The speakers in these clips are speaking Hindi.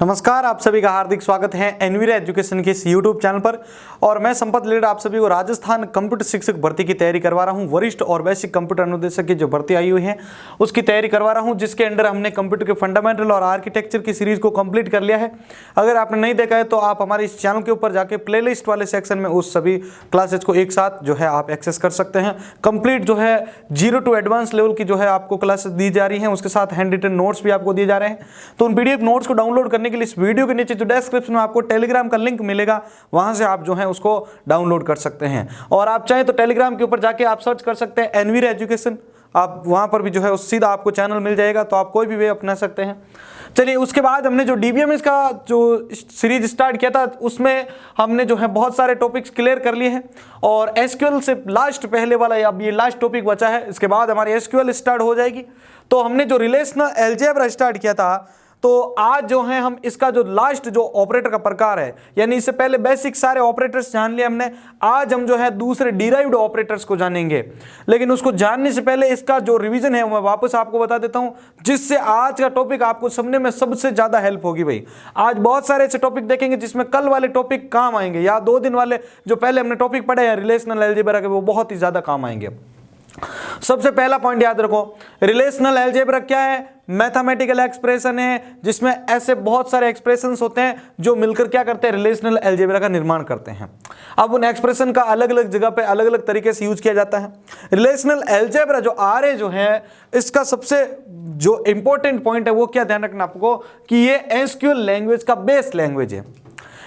नमस्कार, आप सभी का हार्दिक स्वागत है एनवीरा एजुकेशन के इस यूट्यूब चैनल पर। और मैं संपत लीडर आप सभी को राजस्थान कंप्यूटर शिक्षक भर्ती की तैयारी करवा रहा हूं। वरिष्ठ और बेसिक कंप्यूटर अनुदेशक की जो भर्ती आई हुई है उसकी तैयारी करवा रहा हूं, जिसके अंडर हमने कंप्यूटर के फंडामेंटल और आर्किटेक्चर की सीरीज को कंप्लीट कर लिया है। अगर आपने नहीं देखा है तो आप हमारे इस चैनल के ऊपर जाके प्लेलिस्ट वाले सेक्शन में उस सभी क्लासेज को एक साथ जो है आप एक्सेस कर सकते हैं। कंप्लीट जो है 0 to एडवांस लेवल की जो है आपको क्लासेस दी जा रही हैं, उसके साथ हैंड रिटन नोट्स भी आपको दिए जा रहे हैं। तो उन पीडीएफ नोट्स को डाउनलोड करने के लिए इस वीडियो के नीचे जो डिस्क्रिप्शन में आपको टेलीग्राम का लिंक मिलेगा, वहां से आप जो है उसको डाउनलोड कर सकते हैं। और आप चाहें तो टेलीग्राम के ऊपर जाके आप सर्च कर सकते हैं एनवीरा एजुकेशन, आप वहां पर भी जो है उस सीधा आपको चैनल मिल जाएगा, तो आप कोई भी वे अपना सकते हैं। चलिए, उसके बाद हमने जो डीबीएमएस का जो सीरीज स्टार्ट किया था उसमें हमने जो है बहुत सारे टॉपिक्स क्लियर कर लिए हैं। और एसक्यूएल से लास्ट पहले वाला अब ये लास्ट टॉपिक बचा है, इसके बाद हमारी एसक्यूएल स्टार्ट हो जाएगी। तो हमने जो रिलेशनल अलजेब्रा स्टार्ट किया था, तो आज जो है हम इसका जो लास्ट जो ऑपरेटर का प्रकार है, यानी इससे पहले बेसिक सारे ऑपरेटर्स जान लिए हमने। आज हम जो है दूसरे डिराइव्ड ऑपरेटर्स को जानेंगे, लेकिन उसको जानने से पहले इसका जो रिवीजन है मैं वापस आपको बता देता हूं, जिससे आज का टॉपिक आपको समझने में सबसे ज्यादा हेल्प होगी। भाई आज बहुत सारे ऐसे टॉपिक देखेंगे जिसमें कल वाले टॉपिक काम आएंगे, या 2 दिन वाले जो पहले हमने टॉपिक पढ़े हैं रिलेशनल अलजेब्रा के, वो बहुत ही ज्यादा काम आएंगे। सबसे पहला पॉइंट याद रखो, रिलेशनल अलजेब्रा क्या है? मैथमेटिकल एक्सप्रेशन है, जिसमें ऐसे बहुत सारे एक्सप्रेशंस होते हैं जो मिलकर क्या करते हैं, रिलेशनल अलजेब्रा का निर्माण करते हैं। अब उन एक्सप्रेशन का अलग अलग जगह पे अलग अलग तरीके से यूज किया जाता है। रिलेशनल अलजेब्रा जो आरए जो है, इसका सबसे जो इंपॉर्टेंट पॉइंट है वो क्या ध्यान रखना आपको, कि ये एसक्यूएल लैंग्वेज का बेस लैंग्वेज है।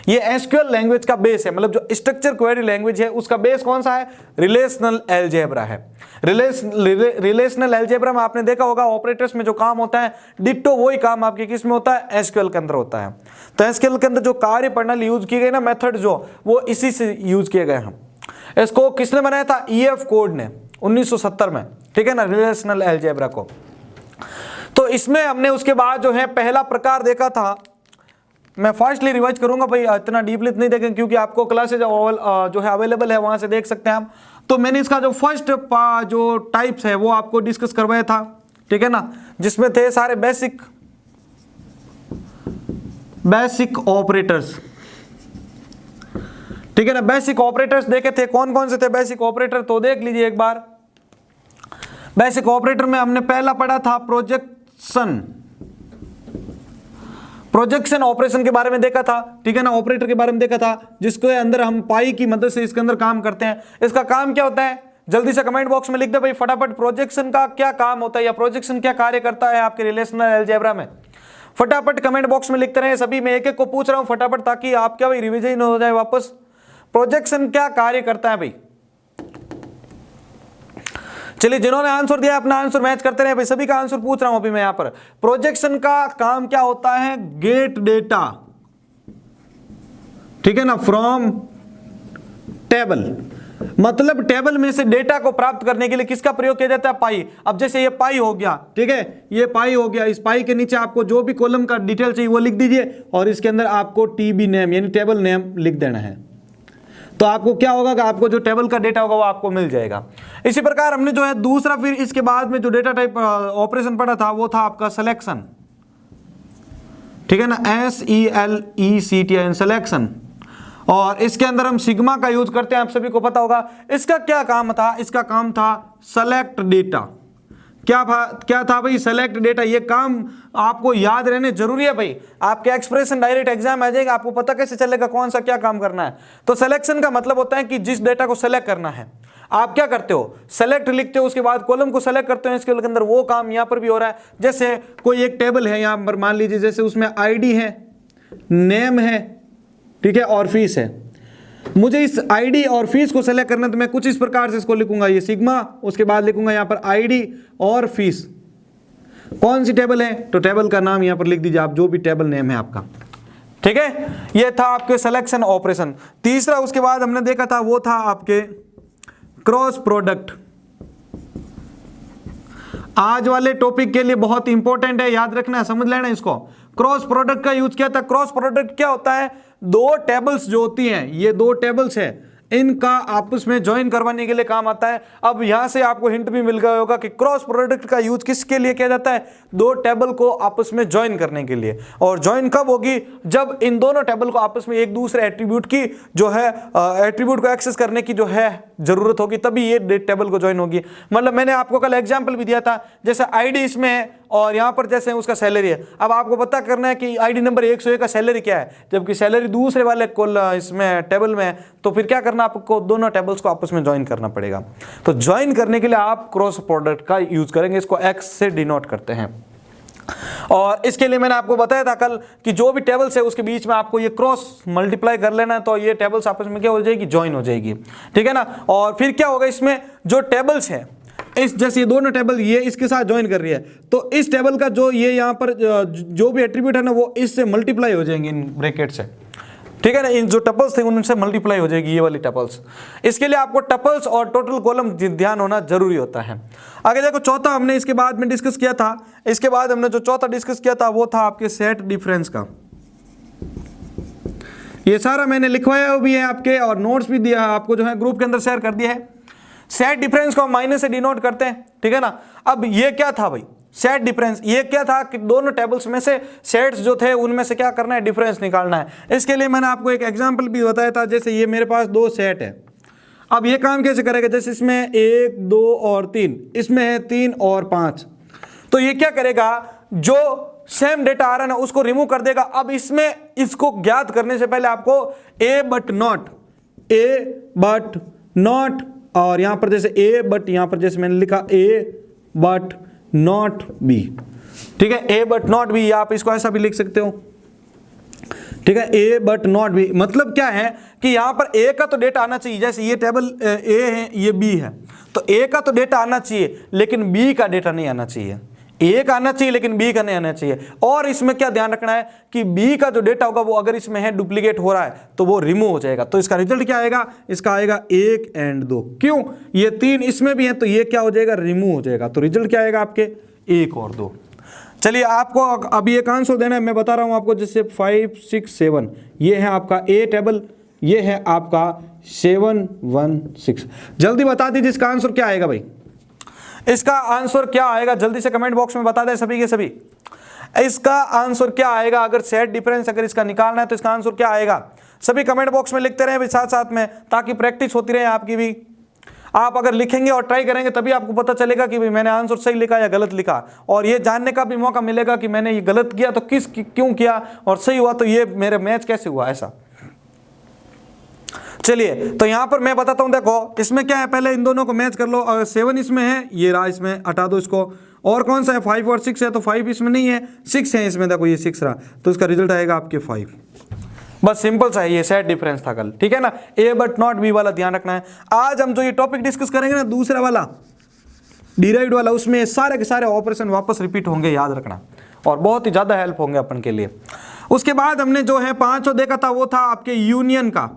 ये एसक्यूएल लैंग्वेज का बेस है, मतलब जो स्ट्रक्चर क्वेरी लैंग्वेज है उसका बेस कौन सा है? रिलेशनल अलजेब्रा है। रिलेशनल अलजेब्रा में आपने देखा होगा ऑपरेटर्स में जो काम होता है, डिट्टो वही काम आपके किस में होता है? एसक्यूएल के अंदर होता है। तो एसक्यूएल के अंदर जो कार्य प्रणाली यूज की गई ना, मेथड जो, वो इसी से यूज किए गए हैं। इसको किसने बनाया था? ईएफ कोड ने 1970 में, ठीक है ना, रिलेशनल अलजेब्रा को। तो इसमें हमने उसके बाद जो है पहला प्रकार देखा था। मैं फास्टली रिवाइज करूंगा भाई, इतना डीपली नहीं देखें क्योंकि आपको क्लासेज जो है अवेलेबल है, वहां से देख सकते हैं आप। तो मैंने इसका जो फर्स्ट जो टाइप्स है वो आपको डिस्कस करवाया था, ठीक है ना, जिसमें थे सारे बेसिक ऑपरेटर्स, ठीक है ना। बेसिक ऑपरेटर्स देखे थे, कौन कौन से थे बेसिक ऑपरेटर, तो देख लीजिए एक बार। बेसिक ऑपरेटर में हमने पहला पढ़ा था प्रोजेक्शन ऑपरेशन के बारे में देखा था, ठीक है ना, ऑपरेटर के बारे में देखा था, जिसके अंदर हम पाई की मदद से इसके अंदर काम करते हैं। इसका काम क्या होता है? जल्दी से कमेंट बॉक्स में लिख दे भाई फटाफट, प्रोजेक्शन का क्या काम होता है या प्रोजेक्शन क्या कार्य करता है आपके रिलेशनल अलजेब्रा में। फटाफट कमेंट बॉक्स में लिखते रहे सभी, मैं एक एक को पूछ रहा हूं फटाफट, ताकि आपका भाई रिविजन हो जाए वापस। प्रोजेक्शन क्या कार्य करता है भाई? चलिए, जिन्होंने आंसर दिया अपना आंसर मैच करते रहे भाई, सभी का आंसर पूछ रहा हूं अभी मैं यहां पर। प्रोजेक्शन का काम क्या होता है? गेट डेटा, ठीक है ना, फ्रॉम टेबल, मतलब टेबल में से डेटा को प्राप्त करने के लिए किसका प्रयोग किया जाता है? पाई। अब जैसे ये पाई हो गया, ठीक है, ये पाई हो गया, इस पाई के नीचे आपको जो भी कॉलम का डिटेल चाहिए वो लिख दीजिए, और इसके अंदर आपको टीबी नेम यानी टेबल नेम लिख देना है। तो आपको क्या होगा कि आपको जो टेबल का डेटा होगा वो आपको मिल जाएगा। इसी प्रकार हमने जो है दूसरा, फिर इसके बाद में जो डेटा टाइप ऑपरेशन पढ़ा था वो था आपका सिलेक्शन, ठीक है ना, SELECTION, सिलेक्शन। और इसके अंदर हम सिग्मा का यूज करते हैं, आप सभी को पता होगा। इसका क्या काम था? इसका काम था सेलेक्ट डेटा। क्या था भाई? Select data. ये काम आपको याद रहने जरूरी है भाई, आपके एक्सप्रेशन डायरेक्ट एग्जाम आ जाएगा, आपको पता कैसे चलेगा कौन सा क्या काम करना है। तो सिलेक्शन का मतलब होता है कि जिस डेटा को सेलेक्ट करना है, आप क्या करते हो? सेलेक्ट लिखते हो, उसके बाद कॉलम को सेलेक्ट करते हो, इसके अंदर वो काम यहां पर भी हो रहा है। जैसे कोई एक टेबल है यहां पर, मान लीजिए जैसे उसमें आईडी है, नेम है, ठीक है, और फीस है। मुझे इस आईडी और फीस को सेलेक्ट करना है, तो मैं कुछ इस प्रकार से इसको लिखूंगा, ये सिग्मा, उसके बाद लिखूंगा यहां पर आईडी और फीस। कौन सी टेबल है? तो टेबल का नाम यहां पर लिख दीजिए आप, जो भी टेबल नेम है आपका, ठीक है। ये था आपके सिलेक्शन ऑपरेशन। तीसरा उसके बाद हमने देखा था वो था आपके क्रॉस प्रोडक्ट। आज वाले टॉपिक के लिए बहुत इंपॉर्टेंट है, याद रखना, समझ लेना इसको। क्रॉस प्रोडक्ट का यूज किया था। क्रॉस प्रोडक्ट क्या होता है? 2 टेबल्स जो होती हैं, ये 2 टेबल्स है, इनका आपस में ज्वाइन करवाने के लिए काम आता है। अब यहां से आपको हिंट भी मिल गया होगा कि क्रॉस प्रोडक्ट का यूज किसके लिए किया जाता है, दो टेबल को आपस में ज्वाइन करने के लिए। और ज्वाइन कब होगी, जब इन दोनों टेबल को आपस में एक दूसरे एट्रीब्यूट की जो है एट्रीब्यूट को एक्सेस करने की जो है जरूरत होगी, तभी ये टेबल को ज्वाइन होगी। मतलब मैंने आपको कल एग्जांपल भी दिया था, जैसे आईडी इसमें है और यहां पर जैसे उसका सैलरी है। अब आपको पता करना है कि आईडी नंबर 101 का सैलरी क्या है, जबकि सैलरी दूसरे वाले इसमें टेबल में है, तो फिर क्या करना, आपको दोनों टेबल्स को आपस में ज्वाइन करना पड़ेगा। तो ज्वाइन करने के लिए आप क्रॉस प्रोडक्ट का यूज करेंगे, इसको एक्स से डिनोट करते हैं। और इसके लिए मैंने आपको बताया था कल कि जो भी टेबल्स है उसके बीच में आपको ये क्रॉस मल्टीप्लाई कर लेना है, तो ये टेबल्स आपस में क्या हो जाएगी, ज्वाइन हो जाएगी, ठीक है ना। और फिर क्या होगा, इसमें जो टेबल्स है, इस जैसे ये दोनों टेबल ये इसके साथ ज्वाइन कर रही है, तो इस टेबल का जो ये यहाँ पर जो भी एट्रीब्यूट है ना, वो इससे मल्टीप्लाई हो जाएंगे इन ब्रैकेट से, ठीक है ना। इन जो टपल्स थे उनसे मल्टीप्लाई हो जाएगी ये वाली टपल्स। इसके लिए आपको टपल्स और टोटल कॉलम ध्यान होना जरूरी होता है। आगे देखो, चौथा हमने इसके बाद में डिस्कस किया था, इसके बाद हमने जो चौथा डिस्कस किया था वो था आपके सेट डिफरेंस का। ये सारा मैंने लिखवाया भी है आपके, और नोट्स भी दिया है आपको, जो है ग्रुप के अंदर शेयर कर दिया है। सेट डिफरेंस को हम माइनस से डिनोट करते हैं, ठीक है ना। अब ये क्या था भाई, सेट डिफरेंस, ये क्या था कि दोनों टेबल्स में से सेट्स जो थे उनमें से क्या करना है, डिफरेंस निकालना है। इसके लिए मैंने आपको एक एग्जांपल भी बताया था, जैसे ये मेरे पास दो सेट है। अब ये काम कैसे करेगा, जैसे इसमें 1 2 और 3, इसमें है 3 और 5, तो ये क्या करेगा, जो सेम डेटा आ रहा है ना उसको रिमूव कर देगा। अब इसमें इसको ज्ञात करने से पहले आपको ए बट नॉट, और यहां पर जैसे ए बट, यहां पर जैसे मैंने लिखा ए बट नॉट बी, ठीक है, ए बट नॉट बी, आप इसको ऐसा भी लिख सकते हो, ठीक है, ए बट नॉट बी। मतलब क्या है कि यहां पर ए का तो डेटा आना चाहिए, जैसे ये टेबल ए है ये बी है, तो ए का तो डेटा आना चाहिए लेकिन बी का डेटा नहीं आना चाहिए। ए का आना चाहिए लेकिन बी का नहीं आना चाहिए। और इसमें क्या ध्यान रखना है कि बी का जो डेटा होगा वो अगर इसमें है डुप्लीकेट हो रहा है तो वो रिमूव हो जाएगा। तो इसका रिजल्ट क्या आएगा, इसका आएगा 1 और 2। क्यों, ये 3 इसमें भी है तो ये क्या हो जाएगा, रिमूव हो जाएगा। तो रिजल्ट क्या आएगा आपके 1 और 2। चलिए आपको अभी एक आंसर देना है, मैं बता रहा हूं आपको, जैसे 5 6 7 ये है आपका ए टेबल, ये है आपका 7 1 6। जल्दी बता दीजिए इसका आंसर क्या आएगा भाई, इसका आंसर क्या आएगा, जल्दी से कमेंट बॉक्स में बता दें सभी के सभी। इसका आंसर क्या आएगा, अगर सेट डिफरेंस अगर इसका निकालना है तो इसका आंसर क्या आएगा, सभी कमेंट बॉक्स में लिखते रहे साथ साथ में, ताकि प्रैक्टिस होती रहे आपकी भी। आप अगर लिखेंगे और ट्राई करेंगे तभी आपको पता चलेगा कि भाई मैंने आंसर सही लिखा या गलत लिखा, और ये जानने का भी मौका मिलेगा कि मैंने ये गलत किया तो क्यों किया, और सही हुआ तो ये मेरे मैच कैसे हुआ, ऐसा। चलिए तो यहां पर मैं बताता हूं, देखो इसमें क्या है, पहले इन दोनों को मैच कर लो। अगर 7 इसमें है, ये रहा, इसमें हटा दो इसको। और कौन सा है, 5 और 6 है, तो 5 इसमें नहीं है, 6 है इसमें, देखो ये 6 रहा, तो इसका रिजल्ट आएगा आपके 5। बस सिंपल सा है, ये सेट डिफरेंस था कल, ठीक है ना। ए बट नॉट बी वाला ध्यान रखना है। आज हम जो ये टॉपिक डिस्कस करेंगे ना, दूसरा वाला डिराइव्ड वाला, उसमें सारे के सारे ऑपरेशन वापस रिपीट होंगे, याद रखना, और बहुत ही ज्यादा हेल्प होंगे अपन के लिए। उसके बाद हमने जो है 5 देखा था, वो था आपके यूनियन का,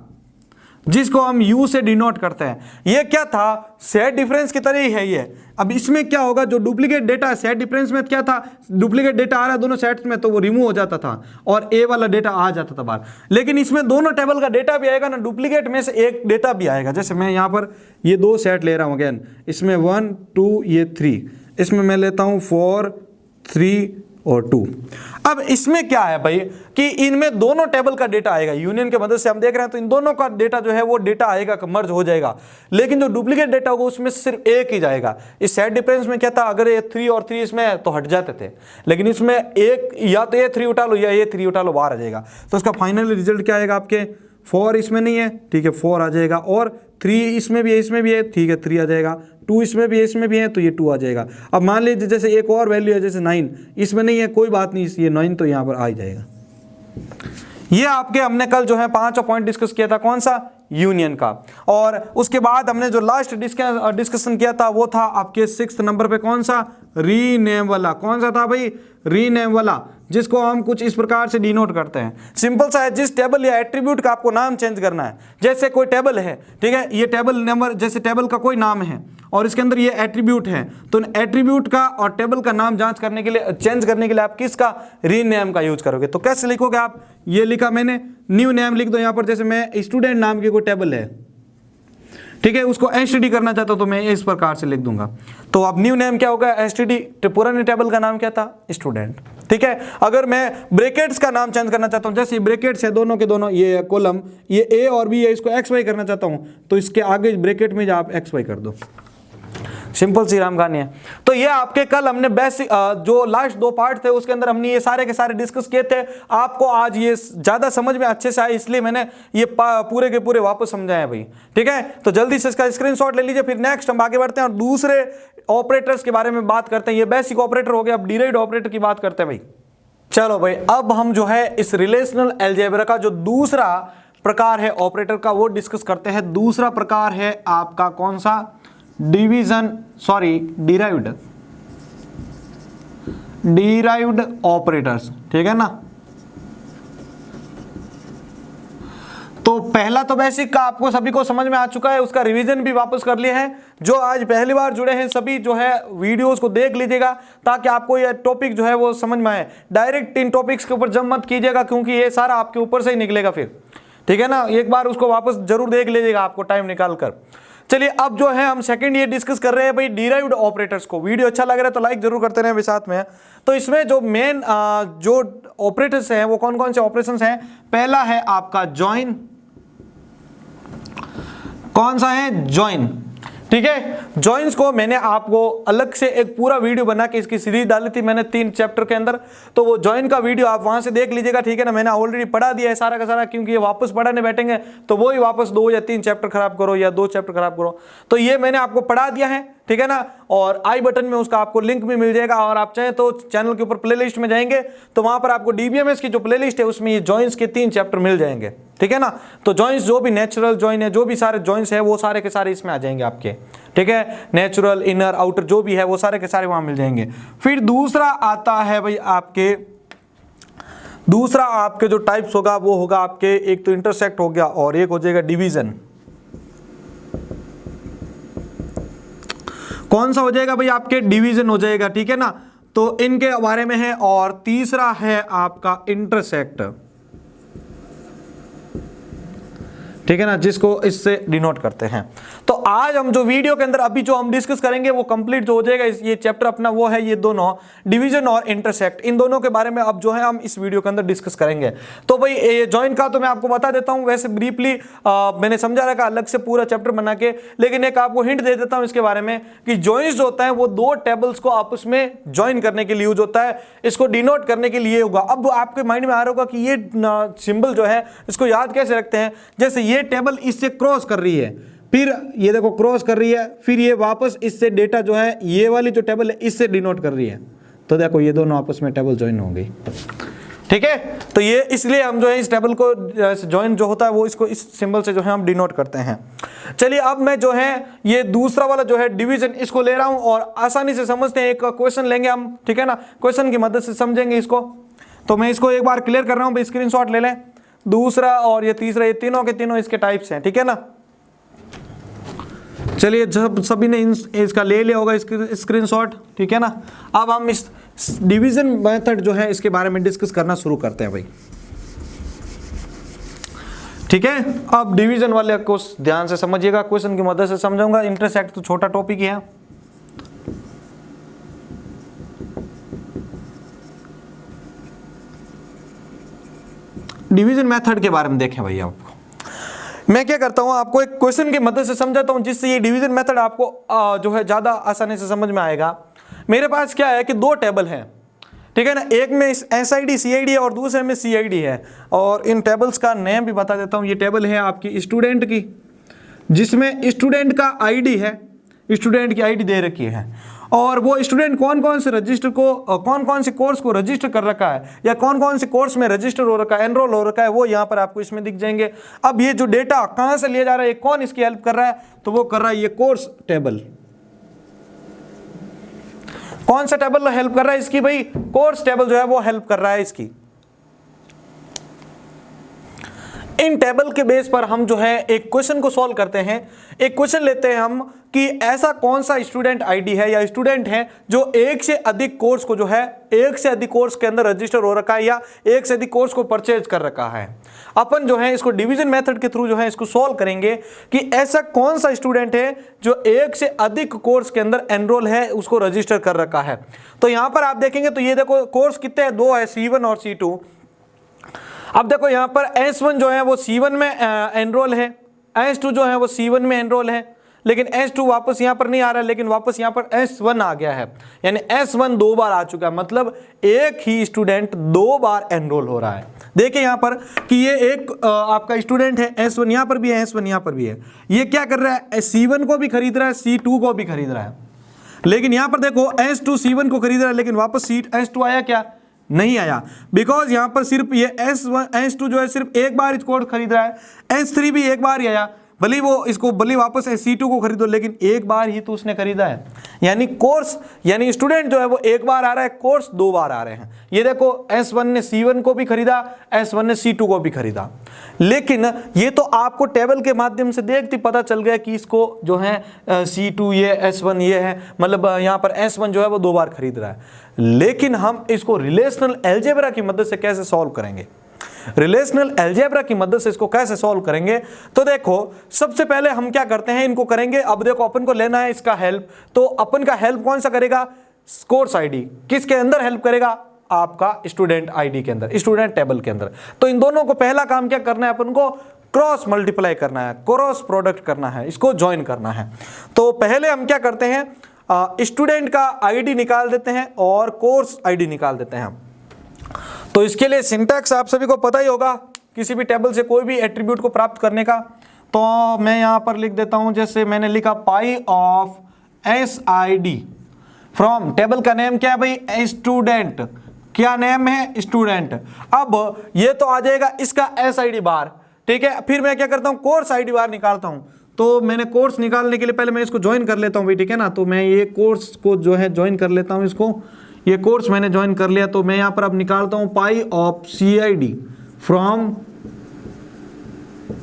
जिसको हम यू से डिनोट करते हैं। ये क्या था, सेट डिफरेंस की तरह ही है ये। अब इसमें क्या होगा, जो डुप्लीकेट डेटा है, सेट डिफरेंस में क्या था, डुप्लीकेट डेटा आ रहा है दोनों सेट्स में, तो वो रिमूव हो जाता था और ए वाला डेटा आ जाता था बाहर। लेकिन इसमें दोनों टेबल का डेटा भी आएगा ना, डुप्लीकेट में से एक डेटा भी आएगा। जैसे मैं यहाँ पर ये 2 सेट ले रहा हूँ अगेन, इसमें 1 2 ये 3, इसमें मैं लेता हूँ 4 3 और 2। अब इसमें क्या है भाई कि इनमें दोनों टेबल का डेटा आएगा, यूनियन के मदद से हम देख रहे हैं, तो इन दोनों का डेटा जो है वो डेटा आएगा, मर्ज हो जाएगा। लेकिन जो डुप्लीकेट डेटा होगा उसमें सिर्फ एक ही जाएगा। इस सेट डिफरेंस में क्या था, अगर ये 3 और 3 इसमें तो हट जाते थे, लेकिन इसमें एक, या तो ये 3 उठा लो या ये 3 उठा लो, बाहर आ जाएगा। तो उसका फाइनल रिजल्ट क्या आएगा आपके, 4 इसमें नहीं है, ठीक है 4 आ जाएगा, और 3 इसमें भी है, इसमें भी है, ठीक है 3 आ जाएगा, 2 इसमें भी है, इसमें भी है, तो ये 2 आ जाएगा। अब मान लीजिए जैसे एक और वैल्यू है, जैसे 9 इसमें नहीं है, कोई बात नहीं, ये 9 तो यहाँ पर आ ही जाएगा। ये आपके हमने कल जो है 5 पॉइंट डिस्कस किया था, कौन सा, यूनियन का। और उसके बाद हमने जो लास्ट डिस्कशन किया था वो था आपके 6th नंबर पे, कौन सा, रीनेम वाला। कौन सा था भाई, रीनेम वाला, जिसको हम कुछ इस प्रकार से डिनोट करते हैं। सिंपल सा है, जिस टेबल या एट्रीब्यूट का आपको नाम चेंज करना है, जैसे कोई टेबल है, ठीक है, ये टेबल नंबर, जैसे टेबल का कोई नाम है और इसके अंदर ये एट्रीब्यूट है, तो एट्रीब्यूट का और टेबल का नाम जांच करने के लिए, चेंज करने के लिए आप किसका, रीनेम का यूज करोगे। तो कैसे लिखोगे आप, ये लिखा मैंने, न्यू नेम लिख दो यहाँ पर। जैसे मैं स्टूडेंट नाम की कोई टेबल है, ठीक है, उसको एसटीडी करना चाहता हूं तो मैं इस प्रकार से लिख दूंगा। तो अब न्यू नेम क्या होगा, एसटीडी, पुराने टेबल का नाम क्या था, स्टूडेंट। ठीक है, अगर मैं ब्रैकेट्स का नाम चेंज करना चाहता हूं, जैसे ब्रैकेट्स है दोनों के दोनों, ये कॉलम, ये ए और बी है, इसको एक्स वाई करना चाहता हूं तो इसके आगे ब्रैकेट में आप एक्स वाई कर दो, सिंपल सी राम कहानी है। तो ये आपके कल हमने बेसिक जो लास्ट 2 पार्ट थे उसके अंदर हमने ये सारे के सारे डिस्कस किए थे। आपको आज ये ज्यादा समझ में अच्छे से आए इसलिए मैंने ये पूरे के पूरे वापस समझाए भाई। ठीक है, तो जल्दी से इसका स्क्रीनशॉट ले लीजिए। फिर नेक्स्ट हम आगे बढ़ते हैं और दूसरे ऑपरेटर्स के बारे में बात करते हैं। ये बेसिक ऑपरेटर हो गया, अब डिराइव्ड ऑपरेटर की बात करते हैं भाई। चलो भाई, अब हम जो है इस रिलेशनल अलजेब्रा का जो दूसरा प्रकार है ऑपरेटर का वो डिस्कस करते हैं। दूसरा प्रकार है आपका कौन सा, डिराइव्ड ऑपरेटर्स। ठीक है ना, तो पहला तो बेसिक का आपको सभी को समझ में आ चुका है, उसका रिवीजन भी वापस कर लिए हैं। जो आज पहली बार जुड़े हैं सभी जो है वीडियोस को देख लीजिएगा ताकि आपको ये टॉपिक जो है वो समझ में आए। डायरेक्ट इन टॉपिक्स के ऊपर जंप मत कीजिएगा क्योंकि ये सारा आपके ऊपर से ही निकलेगा फिर। ठीक है ना, एक बार उसको वापस जरूर देख लीजिएगा आपको टाइम निकाल कर। चलिए, अब जो है हम सेकंड ये डिस्कस कर रहे हैं भाई डिराइव्ड ऑपरेटर्स को। वीडियो अच्छा लग रहा है तो लाइक जरूर करते रहें साथ में। तो इसमें जो मेन जो ऑपरेटर्स हैं वो कौन कौन से ऑपरेशंस हैं। पहला है आपका ज्वाइन, कौन सा है, ज्वाइन। ठीक है, जॉइंस को मैंने आपको अलग से एक पूरा वीडियो बना के इसकी सीरीज डाली थी मैंने 3 चैप्टर के अंदर, तो वो जॉइन का वीडियो आप वहां से देख लीजिएगा। ठीक है ना, मैंने ऑलरेडी पढ़ा दिया है सारा का सारा, क्योंकि ये वापस पढ़ाने बैठेंगे तो वो ही वापस 2 या 3 चैप्टर खराब करो या 2 चैप्टर खराब करो, तो ये मैंने आपको पढ़ा दिया है। ठीक है ना, और आई बटन में उसका आपको लिंक भी मिल जाएगा, और आप चाहें तो चैनल के ऊपर प्लेलिस्ट में जाएंगे तो वहां पर आपको डीबीएमएस की जो प्लेलिस्ट है उसमें ये जॉइंस के 3 चैप्टर मिल जाएंगे। ठीक है ना, तो जॉइंस जो भी नेचुरल जॉइन है, जो भी सारे जॉइंस है वो सारे के सारे इसमें आ जाएंगे आपके। ठीक है, नेचुरल, इनर, आउटर जो भी है वो सारे के सारे वहां मिल जाएंगे। फिर दूसरा आता है भाई आपके, दूसरा आपके जो टाइप्स होगा वो होगा आपके, एक तो इंटरसेक्ट हो गया और एक हो जाएगा डिवीजन। कौन सा हो जाएगा भाई आपके, डिवीजन हो जाएगा। ठीक है ना, तो इनके बारे में है। और तीसरा है आपका इंटरसेक्ट। ठीक है ना, जिसको इससे डिनोट करते हैं। तो आज हम जो वीडियो के अंदर अभी जो हम डिस्कस करेंगे वो कंप्लीट जो हो जाएगा ये चैप्टर अपना वो है ये दोनों, डिवीजन और इंटरसेक्ट, इन दोनों के बारे में अब जो है हम इस वीडियो के अंदर डिस्कस करेंगे। तो भाई ये जॉइन का तो मैं आपको बता देता हूं, वैसे ब्रीफली मैंने समझा रखा अलग से पूरा चैप्टर बना के, लेकिन एक आपको हिंट दे देता हूं इसके बारे में कि जॉइंस जो होता है वो 2 टेबल्स को आपस में ज्वाइन करने के लिए यूज होता है, इसको डिनोट करने के लिए होगा। अब आपके माइंड में आ रहा होगा कि ये सिंबल जो है इसको याद कैसे रखते हैं। जैसे ये टेबल इससे क्रॉस कर रही है, फिर ये देखो क्रॉस कर रही है, फिर ये वापस इससे डेटा जो है ये वाली जो टेबल है इससे डिनोट कर रही है, तो देखो ये दोनों आपस में टेबल ज्वाइन हो गई। ठीक है, तो ये इसलिए हम जो है इस टेबल को ज्वाइन जो होता है वो इसको इस सिंबल से जो है हम डिनोट करते हैं। चलिए, अब मैं जो है ये दूसरा वाला जो है डिवीजन इसको ले रहा हूं और आसानी से समझते हैं। एक क्वेश्चन लेंगे हम, ठीक है ना, क्वेश्चन की मदद से समझेंगे इसको। तो मैं इसको एक बार क्लियर कर रहा हूं, स्क्रीनशॉट ले लें। दूसरा और ये तीसरा, ये तीनों के तीनों इसके टाइप्स हैं। ठीक है ना, चलिए जब सभी ने इसका ले लिया होगा स्क्रीनशॉट। ठीक है ना, अब हम इस डिवीजन मेथड जो है इसके बारे में डिस्कस करना शुरू करते हैं भाई। ठीक है, अब डिवीजन वाले को ध्यान से समझिएगा, क्वेश्चन की मदद से समझाऊंगा। इंटरसेक्ट तो छोटा टॉपिक ही है। डिवीजन मेथड के बारे में देखें भाई। आपको मैं क्या करता हूं, आपको एक क्वेश्चन की मदद से समझाता हूं जिससे ये डिवीजन मेथड आपको जो है ज्यादा आसानी से समझ में आएगा। मेरे पास क्या है कि 2 टेबल हैं, ठीक है ना, एक में एसआईडी सीआईडी है और दूसरे में सीआईडी है। और इन टेबल्स का नेम भी बता देता हूं। ये टेबल है आपकी स्टूडेंट की, जिसमें स्टूडेंट का आईडी है, स्टूडेंट की आईडी दे रखी है, और वो स्टूडेंट कौन कौन से रजिस्टर को, कौन कौन से कोर्स को रजिस्टर कर रखा है या कौन कौन से कोर्स में रजिस्टर हो रखा है, एनरोल हो रखा है, वो यहाँ पर आपको इसमें दिख जाएंगे। अब ये जो डेटा कहाँ से लिया जा रहा है, कौन इसकी हेल्प कर रहा है, तो वो कर रहा है ये कोर्स टेबल। कौन सा टेबल हेल्प कर रहा है इसकी भाई, कोर्स टेबल जो है वो हेल्प कर रहा है इसकी। इन टेबल के बेस पर हम जो है एक क्वेश्चन को सॉल्व करते हैं। एक क्वेश्चन लेते हैं हम कि ऐसा कौन सा स्टूडेंट आईडी है या स्टूडेंट है जो एक से अधिक कोर्स को जो है एक से अधिक कोर्स के अंदर रजिस्टर हो रखा है या एक से अधिक कोर्स को परचेज कर रखा है। अपन जो है इसको डिवीजन मेथड के थ्रू जो है इसको सॉल्व करेंगे कि ऐसा कौन सा स्टूडेंट है जो एक से अधिक कोर्स के अंदर एनरोल है, उसको रजिस्टर कर रखा है। तो यहां पर आप देखेंगे तो ये देखो कोर्स कितने हैं, 2 है, C1 और C2। अब देखो यहां पर S1 जो है वो C1 में एनरोल है, S2 जो है वो C1 में एनरोल है, लेकिन S2 वापस यहां पर नहीं आ रहा है, लेकिन वापस यहां पर S1 आ गया है, यानी S1 2 बार आ चुका है, मतलब एक ही स्टूडेंट 2 बार एनरोल हो रहा है। देखिए यहां पर कि ये एक आपका स्टूडेंट है S1, यहां पर भी है S1, यहां पर भी है। ये क्या कर रहा है, C1 को भी खरीद रहा है, C2 को भी खरीद रहा है, लेकिन यहां पर देखो S2 C1 को खरीद रहा है, लेकिन वापस S2 आया क्या, नहीं आया, बिकॉज यहां पर सिर्फ ये S2 जो है सिर्फ एक बार इसको खरीद रहा है, S3 भी एक बार ही आया, भले वो इसको भले वापस C2 को खरीदो, लेकिन एक बार ही तो उसने खरीदा है। यानी कोर्स यानी स्टूडेंट जो है वो एक बार आ रहा है, कोर्स 2 बार आ रहे हैं। ये देखो S1 ने C1 को भी खरीदा, S1 ने C2 को भी खरीदा, लेकिन ये तो आपको टेबल के माध्यम से देखते पता चल गया कि इसको जो है C2 ये S1 ये है, मतलब यहाँ पर S1 जो है वो 2 बार खरीद रहा है। लेकिन हम इसको रिलेशनल अलजेब्रा की मदद से कैसे सॉल्व करेंगे, रिलेशनल अलजेब्रा की मदद से इसको कैसे सॉल्व करेंगे, तो देखो सबसे पहले हम क्या करते हैं, इनको करेंगे। अब देखो अपन को लेना है इसका हेल्प, तो अपन का हेल्प कौन सा करेगा, कोर्स आईडी। किसके अंदर हेल्प करेगा, आपका स्टूडेंट आईडी के अंदर, स्टूडेंट टेबल के अंदर। तो इन दोनों को पहला काम क्या करना है, अपन को क्रॉस मल्टीप्लाई करना है, क्रॉस प्रोडक्ट करना है, इसको ज्वाइन करना है। तो पहले हम क्या करते हैं, स्टूडेंट का आईडी निकाल देते हैं और कोर्स आईडी निकाल देते हैं। तो इसके लिए सिंटैक्स आप सभी को पता ही होगा, किसी भी टेबल से कोई भी एट्रीब्यूट को प्राप्त करने का। तो मैं यहां पर लिख देता हूं, जैसे मैंने लिखा पाई ऑफ SID फ्रॉम, टेबल का नेम क्या है भाई, स्टूडेंट। क्या नेम है, स्टूडेंट। अब ये तो आ जाएगा इसका SID बार, ठीक है। फिर मैं क्या करता हूं, कोर्स आईडी बार निकालता हूं। तो मैंने कोर्स निकालने के लिए पहले मैं इसको ज्वाइन कर लेता हूं भाई, ठीक है ना। तो मैं ये कोर्स को जो है ज्वाइन कर लेता हूं, इसको, ये कोर्स मैंने ज्वाइन कर लिया। तो मैं यहां पर अब निकालता हूं पाई of CID from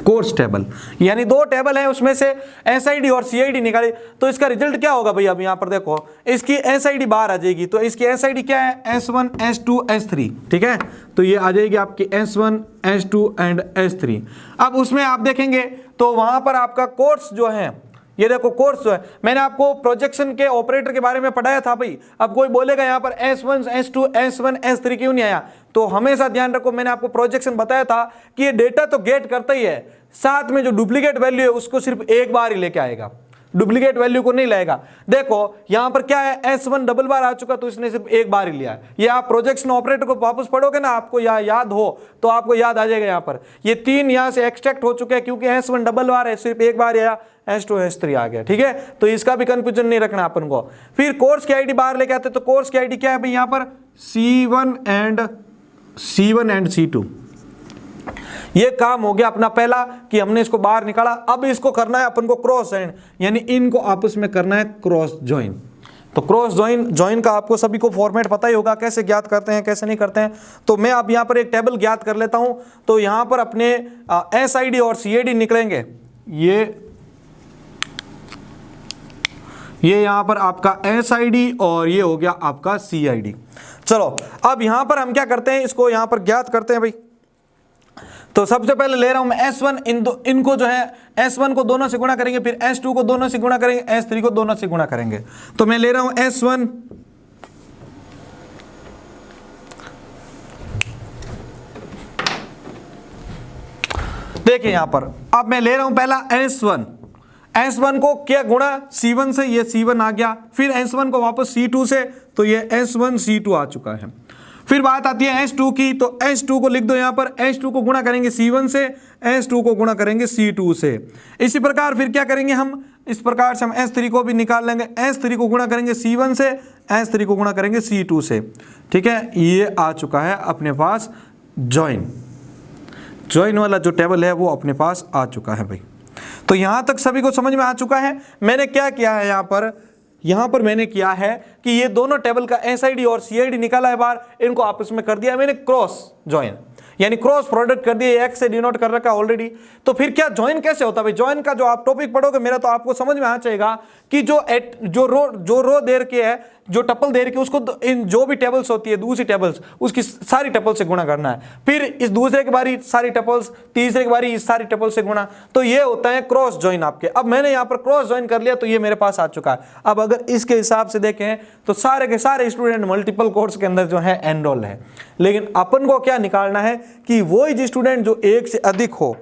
course table, यानी 2 टेबल है उसमें से SID और CID निकाले। तो इसका रिजल्ट क्या होगा भाई, अब यहां पर देखो इसकी SID बाहर आ जाएगी। तो इसकी SID क्या है, S1 S2 S3, ठीक है। तो ये आ जाएगी आपकी S1 S2 एंड S3। अब उसमें आप देखेंगे तो वहां पर आपका कोर्स जो है, ये देखो कोर्स जो है, मैंने आपको प्रोजेक्शन के ऑपरेटर के बारे में पढ़ाया था भाई। अब कोई बोलेगा यहाँ पर S1 S2 S1 S3 क्यों नहीं आया, तो हमेशा ध्यान रखो, मैंने आपको प्रोजेक्शन बताया था कि ये डेटा तो गेट करता ही है, साथ में जो डुप्लीकेट वैल्यू है उसको सिर्फ एक बार ही लेके आएगा, डुप्लीकेट वैल्यू को नहीं लाएगा। देखो यहां पर क्या है, S1 डबल बार आ चुका, तो इसने सिर्फ एक बार ही लिया है। ये आप प्रोजेक्शन ऑपरेटर को वापस पढ़ोगे ना, आपको याद हो तो आपको याद आ जाएगा। यहां पर ये 3 यहां से एक्सट्रैक्ट हो चुके हैं, क्योंकि S1 डबल बार है, सिर्फ एक बार आया, S2 S3 आ गया, ठीक है। तो इसका भी कंफ्यूजन नहीं रखना अपन को। फिर कोर्स की आईडी बाहर लेके आते, तो कोर्स की आईडी क्या है भाई, यहां पर C1 एंड C2। ये काम हो गया अपना पहला कि हमने इसको बाहर निकाला। अब इसको करना है अपन को क्रॉस एंड, यानी इनको आपस में करना है क्रॉस ज्वाइन। तो क्रॉस ज्वाइन का आपको सभी को फॉर्मेट पता ही होगा, कैसे ज्ञात करते हैं कैसे नहीं करते हैं। तो मैं अब यहाँ पर एक टेबल ज्ञात कर लेता हूँ। तो यहाँ पर अपने SID और CID निकलेंगे, ये यहाँ पर आपका SID और ये हो गया आपका CID। चलो अब यहाँ पर हम क्या करते हैं, इसको यहाँ पर ज्ञात करते हैं भाई। तो सबसे पहले ले रहा हूं मैं S1, इनको जो है S1 को दोनों से गुणा करेंगे, फिर S2 को दोनों से गुणा करेंगे, S3 को दोनों से गुणा करेंगे। तो मैं ले रहा हूं S1, देखिए यहां पर अब मैं ले रहा हूं पहला S1 को क्या गुणा C1 से, ये C1 आ गया, फिर S1 को वापस C2 से, तो ये S1 C2 आ चुका है। फिर बात आती है S2 की, तो S2 को लिख दो यहाँ पर, S2 को गुणा करेंगे C1 से, S2 को गुणा करेंगे C2 से। इसी प्रकार फिर क्या करेंगे हम, इस प्रकार से हम S3 को भी निकाल लेंगे, S3 को गुणा करेंगे C1 से, S3 को गुणा करेंगे C2 से, ठीक है। ये आ चुका है अपने पास ज्वाइन वाला जो टेबल है वो अपने पास आ चुका है भाई। तो यहाँ तक सभी को समझ में आ चुका है। मैंने क्या किया है यहाँ पर मैंने किया है कि ये दोनों टेबल का SID और CID निकाला है बाहर, इनको आपस में कर दिया मैंने क्रॉस ज्वाइन। यानी क्रॉस प्रोडक्ट कर दिए, एक्स से डिनोट कर रखा ऑलरेडी। तो फिर क्या ज्वाइन कैसे होता है भाई? ज्वाइन का जो आप टॉपिक पढ़ोगे मेरा, तो आपको समझ में आना चाहिएगा कि जो रो दे रखी है, जो टपल दे रखी है, उसको इन जो भी टेबल्स होती है, दूसरी टेबल्स, उसकी सारी टपल से गुणा करना है। फिर इस दूसरे की बारी सारी टपल्स, तीसरे की बारी इस सारी टपल से गुणा। तो ये होता है क्रॉस ज्वाइन आपके। अब मैंने यहाँ पर क्रॉस ज्वाइन कर लिया तो ये मेरे पास आ चुका है। अब अगर इसके हिसाब से देखें तो सारे के सारे स्टूडेंट मल्टीपल कोर्स के अंदर जो है एनरोल है। लेकिन अपन को क्या निकालना है कि वही स्टूडेंट जो एक से अधिक हो।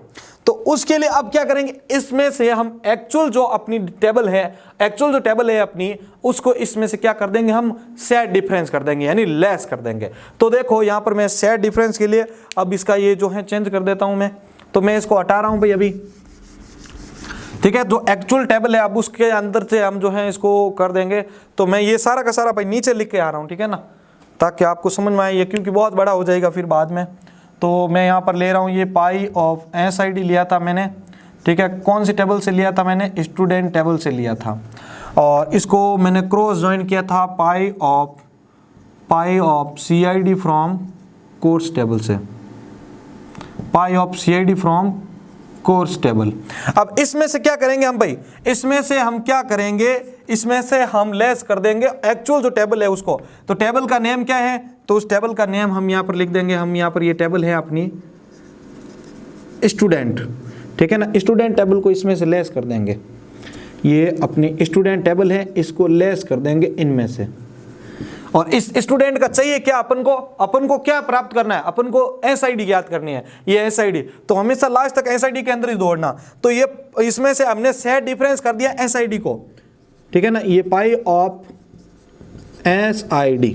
तो उसके लिए अब क्या करेंगे, इसमें से हम एक्चुअल जो अपनी टेबल है, एक्चुअल जो टेबल है अपनी, उसको इसमें से क्या कर देंगे, हम सेट डिफरेंस कर देंगे, यानी लेस कर देंगे। तो देखो यहां पर मैं सेट डिफरेंस के लिए अब इसका ये जो है चेंज कर देता हूं मैं। तो मैं इसको हटा रहा हूं भाई अभी, ठीक है। जो एक्चुअल टेबल है अब उसके अंदर से हम जो है इसको कर देंगे। तो मैं ये सारा का सारा भाई नीचे लिख के आ रहा हूं, ठीक है ना, ताकि आपको समझ में आए ये, क्योंकि बहुत बड़ा हो जाएगा फिर बाद में। तो मैं यहाँ पर ले रहा हूँ ये पाई ऑफ SID लिया था मैंने, ठीक है। कौन सी टेबल से लिया था मैंने? स्टूडेंट टेबल से लिया था। और इसको मैंने क्रॉस ज्वाइन किया था pi of CID from course table से, pi of CID from course table. अब इसमें से क्या करेंगे हम भाई, इसमें से हम क्या करेंगे, इसमें से हम लेस कर देंगे एक्चुअल जो टेबल है उसको। तो टेबल का नेम क्या है? तो उस टेबल का नेम हम यहाँ पर लिख देंगे, हम यहाँ पर ये टेबल है अपनी स्टूडेंट, ठीक है ना। स्टूडेंट टेबल को इसमें से लेस कर देंगे, ये अपनी स्टूडेंट टेबल है, इसको लेस कर देंगे इनमें से। और इस स्टूडेंट का चाहिए क्या अपन को क्या प्राप्त करना है? अपन को SID ज्ञात करनी है, ये SID। तो हमेशा लास्ट तक SID के अंदर ही दौड़ना। तो ये इसमें से हमने सेट डिफरेंस कर दिया SID को, ठीक है ना। ये पाई ऑफ SID,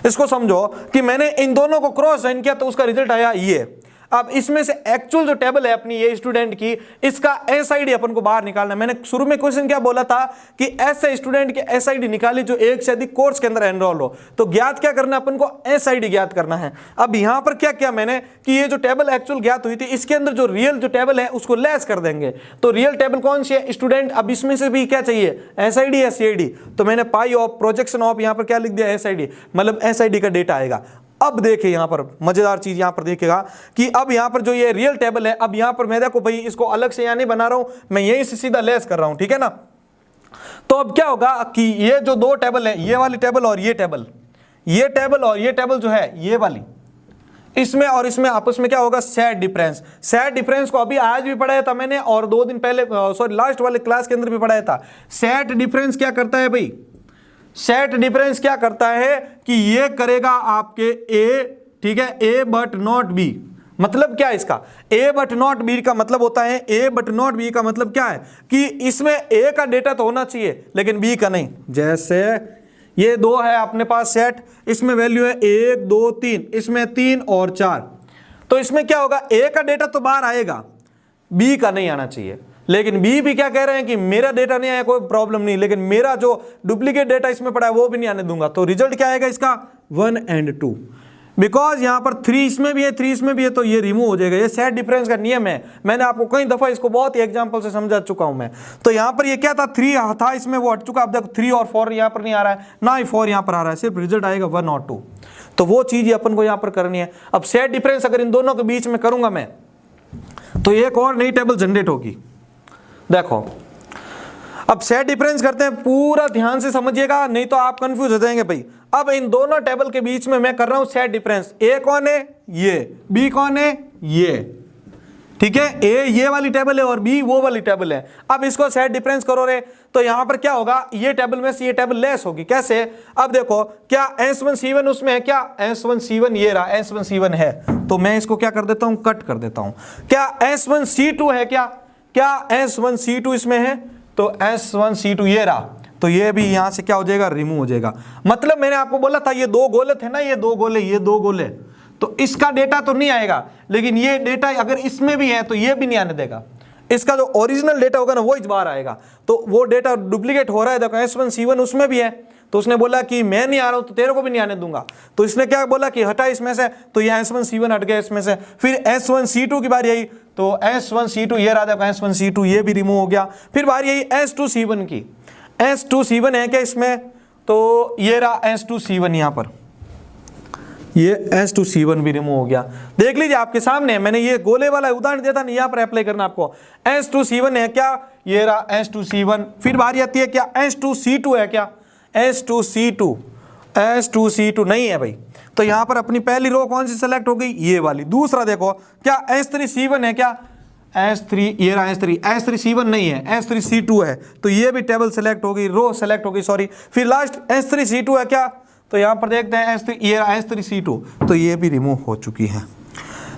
इसको समझो कि मैंने इन दोनों को क्रॉस ज्वाइन किया तो उसका रिजल्ट आया ये। अब इसमें से एक्चुअल जो टेबल है अपनी ये स्टूडेंट की, इसका SID अपन को बाहर निकालना है। मैंने शुरू में क्वेश्चन क्या बोला था कि ऐसे स्टूडेंट के SID निकाली जो एक से अधिक कोर्स के अंदर एनरोल हो। तो ज्ञात क्या करना है अपन को? SID ज्ञात करना है। अब यहां पर क्या किया मैंने कि ये जो टेबल एक्चुअल ज्ञात हुई थी, इसके अंदर जो रियल जो टेबल है उसको लेस कर देंगे। तो रियल टेबल कौन सी है? स्टूडेंट। अब इसमें से भी क्या चाहिए? SID या CID। तो मैंने पाई ऑफ प्रोजेक्शन ऑफ यहां पर क्या लिख दिया? SID, मतलब SID का डेटा आएगा। अब देखिए यहां पर मजेदार चीज यहां पर देखिएगा कि अब यहां पर जो ये रियल टेबल है, अब यहां पर मैं देखो भाई इसको अलग से यहां नहीं बना रहा हूं, मैं यहीं से सीधा लेस कर रहा हूं, ठीक है ना। तो अब क्या होगा कि ये जो दो टेबल है, ये वाली टेबल और ये टेबल, ये टेबल और ये टेबल जो है ये वाली, इसमें और इसमें आपस में क्या होगा? Set difference. सेट डिफरेंस को अभी आज भी पढ़ाया था मैंने, और 2 दिन पहले सॉरी लास्ट वाले क्लास के अंदर भी पढ़ाया था। सेट डिफरेंस क्या करता है भाई? सेट डिफरेंस क्या करता है कि ये करेगा आपके A, ठीक है, A बट नॉट B। मतलब क्या है इसका? A बट नॉट B का मतलब होता है, A बट नॉट B का मतलब क्या है कि इसमें A का डेटा तो होना चाहिए लेकिन B का नहीं। जैसे ये 2 है अपने पास सेट, इसमें वैल्यू है 1 2 3, इसमें 3 और 4। तो इसमें क्या होगा? A का डेटा तो बाहर आएगा, B का नहीं आना चाहिए। लेकिन बी भी क्या कह रहे हैं कि मेरा डेटा नहीं आया, कोई प्रॉब्लम नहीं, लेकिन मेरा जो डुप्लीकेट डेटा इसमें पड़ा है वो भी नहीं आने दूंगा। तो रिजल्ट क्या आएगा इसका? 1 और 2। बिकॉज यहां पर 3 इसमें भी है 3 इसमें भी है, तो ये रिमूव हो जाएगा। ये सेट डिफरेंस का नियम है, मैंने आपको कई दफा इसको बहुत ही एग्जांपल से समझा चुका हूं मैं। तो यहां पर ये क्या था? 3 था इसमें, वो हट चुका। अब देखो 3 और 4 यहां पर नहीं आ रहा है, ना ही 4 यहां पर आ रहा है, सिर्फ रिजल्ट आएगा 1 और 2। तो वो चीज अपन को यहां पर करनी है। अब सेट डिफरेंस अगर इन दोनों के बीच में करूंगा मैं, तो एक और नई टेबल जनरेट होगी। देखो अब सेट डिफरेंस करते हैं, पूरा ध्यान से समझिएगा नहीं तो आप कंफ्यूज हो जाएंगे भाई। अब इन दोनों टेबल के बीच में मैं कर रहा हूं सेट डिफरेंस। ए कौन है? ये। बी कौन है? ये, ठीक है। ए ये वाली टेबल है और बी वो वाली टेबल है। अब इसको सेट डिफरेंस करो रे, तो यहां पर क्या होगा? ये टेबल में से ये टेबल लेस होगी। कैसे? अब देखो, क्या S1C1 उसमें है? क्या S1C1 ये रहा, S1C1 है, तो मैं इसको क्या कर देता हूं? कट कर देता हूं। क्या S1C2 है? क्या S1C2 इसमें है? तो S1C2 ये रहा, तो ये भी यहां से क्या हो जाएगा? रिमूव हो जाएगा। मतलब मैंने आपको बोला था ये 2 गोले थे ना, ये 2 गोले, तो इसका डेटा तो नहीं आएगा, लेकिन ये डेटा अगर इसमें भी है तो ये भी नहीं आने देगा। इसका जो ओरिजिनल डेटा होगा ना वो इस बार आएगा। तो वो डेटा डुप्लीकेट हो रहा है। देखो S1C1 उसमें भी है, तो उसने बोला कि मैं नहीं आ रहा हूं तो तेरे को भी नहीं आने दूंगा। तो इसने क्या बोला कि हटा इसमें से, तो ये S1C1 हट गया इसमें से। फिर S1C2 की बारी आई, तो S1C2 ये रहा, देखो S1C2 ये भी रिमूव हो गया। फिर बारी आई S2C1 की। S2C1 है क्या इसमें? तो ये रहा S2C1 यहां पर, ये S2C1 भी रिमूव हो गया। देख लीजिए आपके सामने, मैंने ये गोले वाला उदाहरण दिया था, नहीं यहाँ पर अप्लाई करना आपको। S2C1 है क्या, ये रहा S2C1। फिर बारी आती है क्या, S2C2 है क्या, S2C2 नहीं है भाई। तो यहाँ पर अपनी पहली रो कौन सी सेलेक्ट हो गई, ये वाली। दूसरा देखो क्या S3C1 है क्या, S3, ये रहा S3C1 नहीं है, S3C2 है। तो ये भी टेबल सेलेक्ट हो गई, रो सेलेक्ट हो गई, सॉरी। फिर लास्ट S3C2 है क्या, तो यहाँ पर देखते हैं S3, ये रहा S3C2, तो ये भी रिमूव हो चुकी है।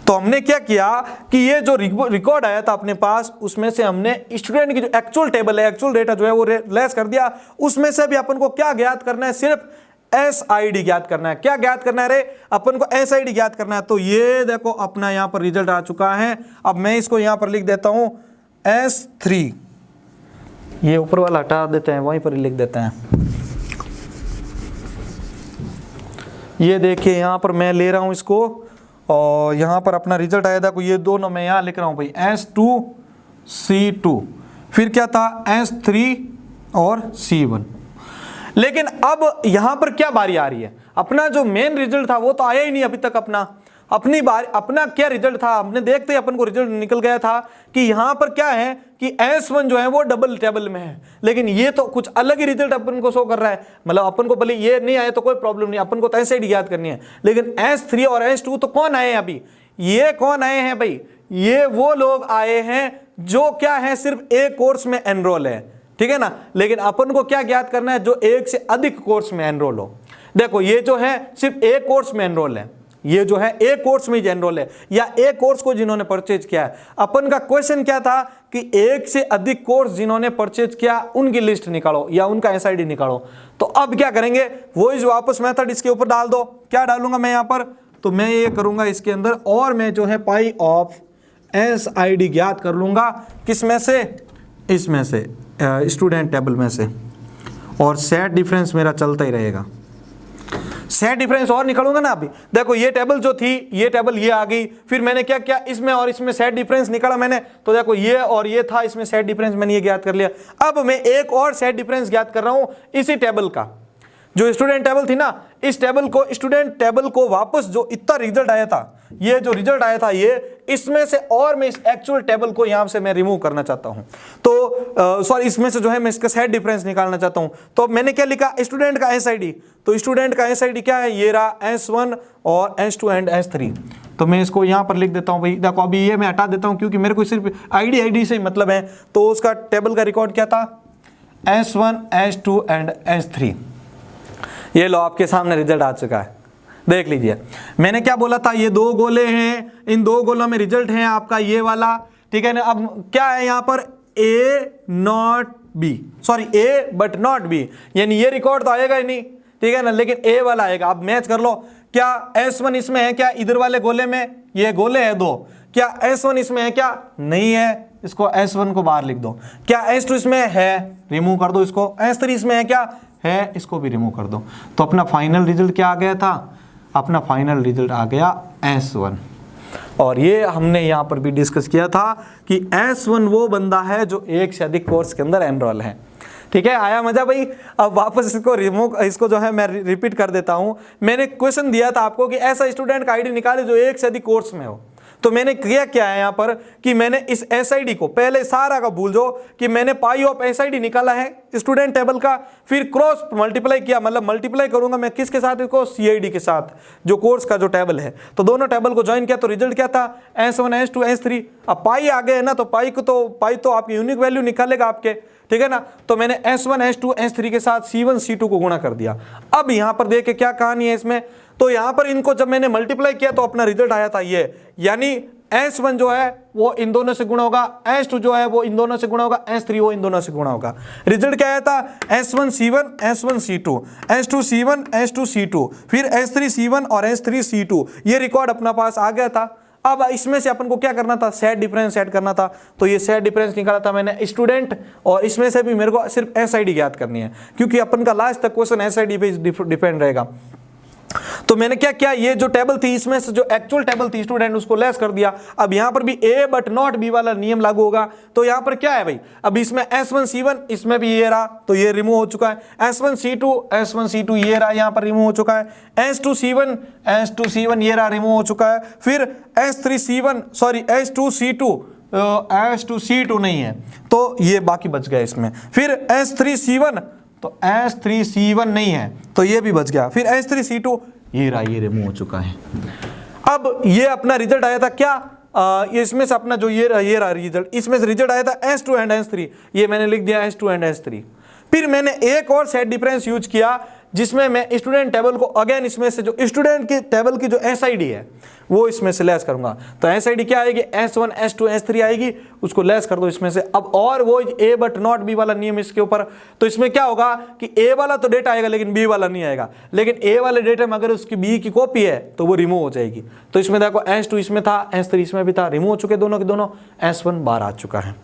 तो हमने क्या किया कि ये जो रिकॉर्ड आया था अपने पास, उसमें से हमने स्टूडेंट की जो एक्चुअल टेबल है, एक्चुअल डेटा जो है वो लेस कर दिया। उसमें से भी अपन को क्या ज्ञात करना है, सिर्फ SID ज्ञात करना है। क्या ज्ञात करना है रे, अपन को SID ज्ञात करना है। तो ये देखो अपना यहाँ पर रिजल्ट आ चुका है। अब मैं इसको यहाँ पर लिख देता हूँ S3, ये ऊपर वाला हटा देते हैं, वहीं पर ही लिख देते हैं। ये देखिए यहाँ पर मैं ले रहा हूँ इसको, और यहाँ पर अपना रिजल्ट आया था, ये दोनों मैं यहाँ लिख रहा हूँ भाई, S2C2, फिर क्या था S3 और C1। लेकिन अब यहाँ पर क्या बारी आ रही है, अपना जो मेन रिजल्ट था वो तो आया ही नहीं अभी तक। अपना क्या रिजल्ट था, हमने देखते ही अपन को रिजल्ट निकल गया था कि यहाँ पर क्या है कि S1 जो है वो डबल टेबल में है, लेकिन ये तो कुछ अलग ही रिजल्ट अपन को शो कर रहा है। मतलब अपन को भले ये नहीं आए तो कोई प्रॉब्लम नहीं, अपन को तो SID याद करनी है। लेकिन S3 और S2 तो कौन आए हैं अभी, ये कौन आए हैं भाई, ये वो लोग आए हैं जो क्या है, सिर्फ एक कोर्स में एनरोल है, ठीक है ना। लेकिन अपन को क्या ज्ञात करना है, जो एक से अधिक कोर्स में एनरोल हो। देखो ये जो है सिर्फ एक कोर्स में एनरोल है, ये जो है एक कोर्स में एनरोल है, या एक कोर्स को जिन्होंने परचेज किया है। अपन का क्वेश्चन क्या था कि एक से अधिक कोर्स जिन्होंने परचेज किया उनकी लिस्ट निकालो या उनका SID निकालो। तो अब क्या करेंगे, वो इस वापस मेथड इसके ऊपर डाल दो। क्या डालूंगा मैं यहाँ पर, तो मैं ये करूंगा इसके अंदर, और मैं जो है पाई ऑफ SID ज्ञात कर लूंगा, किसमें से, इसमें से, स्टूडेंट टेबल में से, और सेट डिफरेंस मेरा चलता ही रहेगा। सेट डिफरेंस और निकालूंगा ना अभी। देखो ये टेबल जो थी, ये टेबल ये आ गई, फिर मैंने क्या किया, इसमें और इसमें सेट डिफरेंस निकाला मैंने। तो देखो ये और ये था, इसमें सेट डिफरेंस मैंने ये ज्ञात कर लिया। अब मैं एक और सेट डिफरेंस ज्ञात कर रहा हूं इसी टेबल का, जो स्टूडेंट टेबल थी ना, इस टेबल को, स्टूडेंट टेबल को वापस जो इतना रिजल्ट आया था, ये जो रिजल्ट आया था ये, इसमें से और मैं इस एक्चुअल टेबल को यहां से मैं रिमूव करना चाहता हूं। तो सॉरी, इसमें से जो है मैं इसका सेट डिफरेंस निकालना चाहता हूं। तो मैंने क्या लिखा, स्टूडेंट का SID। तो स्टूडेंट का SID क्या है, ये रहा S1 और S2 एंड S3। तो मैं इसको यहां पर लिख देता हूं भाई। देखो अभी ये मैं हटा देता हूं क्योंकि मेरे को सिर्फ ID से ही मतलब है। तो उसका टेबल का रिकॉर्ड क्या था, S1, S2 एंड S3। ये लो आपके सामने रिजल्ट आ चुका है, देख लीजिए। मैंने क्या बोला था, ये दो गोले हैं, इन दो गोलों में रिजल्ट है आपका ये वाला, ठीक है ना। अब क्या है यहाँ पर, A not B, sorry A but not B, यानी ये रिकॉर्ड तो आएगा ही नहीं, ठीक है ना, लेकिन A वाला आएगा। अब मैच कर लो, क्या S1 इसमें है क्या, इधर वाले गोले में, ये गोले है दो, क्या S1 इसमें है क्या, नहीं है, इसको S1 को बाहर लिख दो। क्या S2 इसमें है, रिमूव कर दो इसको। S3 इसमें है क्या, है, इसको भी रिमूव कर दो। तो अपना फाइनल रिजल्ट क्या आ गया था, अपना फाइनल रिजल्ट आ गया S1। और ये हमने यहाँ पर भी डिस्कस किया था कि S1 वो बंदा है जो एक से अधिक कोर्स के अंदर एनरोल है, ठीक है। आया मजा भाई। अब वापस इसको जो है मैं रिपीट कर देता हूँ। मैंने क्वेश्चन दिया था आपको कि ऐसा स्टूडेंट का ID निकाले जो एक से अधिक कोर्स में हो। तो मैंने क्या है यहाँ पर कि मैंने इस SID को, पहले सारा का भूल जाओ कि मैंने पाई ऑफ SID निकाला है स्टूडेंट टेबल का, फिर क्रॉस मल्टीप्लाई किया, मतलब मल्टीप्लाई करूंगा मैं किसके साथ, इसको CID के साथ, जो कोर्स का जो टेबल है। तो दोनों टेबल को ज्वाइन किया तो रिजल्ट क्या था, S1, S2, S3। अब पाई आ गए ना, तो पाई तो आपकी यूनिक वैल्यू निकालेगा आपके, ठीक है ना। तो मैंने S1, S2, S3 के साथ C1, C2 को गुणा कर दिया। अब यहाँ पर देखिए क्या कहानी है इसमें, तो यहाँ पर इनको जब मैंने मल्टीप्लाई किया तो अपना रिजल्ट आया था ये, यानी S1 जो है वो इन दोनों से गुणा होगा, S2 जो है वो इन दोनों से गुणा होगा, S3 वो इन दोनों से गुणा होगा। रिजल्ट क्या आया था, S1 C1, S1 C2, S2 C1, S2 C2, फिर S3 C1 और S3 C2। ये रिकॉर्ड अपना पास आ गया था। अब इसमें से अपन को क्या करना था, सेट डिफरेंस ऐड करना था। तो ये सेट डिफरेंस निकाला था मैंने स्टूडेंट, और इसमें से भी मेरे को सिर्फ SID ज्ञात करनी है, क्योंकि अपन का लास्ट तक क्वेश्चन SID पे डिपेंड रहेगा। तो मैंने क्या किया, ये जो टेबल थी इसमें से जो एक्चुअल टेबल थी स्टूडेंट उसको लेस कर दिया। अब यहां पर भी ए बट नॉट बी वाला नियम लागू होगा। तो यहां पर क्या है भाई, अब इसमें S1 C1 इसमें भी ये रहा तो ये रिमूव हो चुका है। S1 C2 ये रहा यहां पर रिमूव हो चुका है। S2 C1 ये रहा रिमूव हो चुका है। फिर S2 C2 नहीं है तो ये बाकी बच गया इसमें। फिर S3 C1 तो S3 C1 नहीं है तो ये भी बच गया। फिर S3 C2 ये रहा, ये रिमूव हो चुका है। अब ये अपना रिजल्ट आया था क्या, इसमें से अपना जो ये रहा रिजल्ट, इसमें से रिजल्ट आया था S2 एंड S3, ये मैंने लिख दिया S2 एंड S3। फिर मैंने एक और सेट डिफरेंस यूज किया जिसमें मैं स्टूडेंट टेबल को अगेन इसमें से जो स्टूडेंट की टेबल की जो SID है वो इसमें से लेस करूंगा। तो SID क्या आएगी, S1 S2 S3 आएगी, उसको लेस कर दो इसमें से। अब और वो A बट नॉट B वाला नियम इसके ऊपर, तो इसमें क्या होगा कि A वाला तो डेटा आएगा लेकिन B वाला नहीं आएगा, लेकिन A वाले डेटा में अगर उसकी B की कॉपी है तो वो रिमूव हो जाएगी। तो इसमें देखो S2 इसमें था, S3 इसमें भी था, रिमूव हो चुके दोनों के दोनों, S1 बाहर आ चुका है।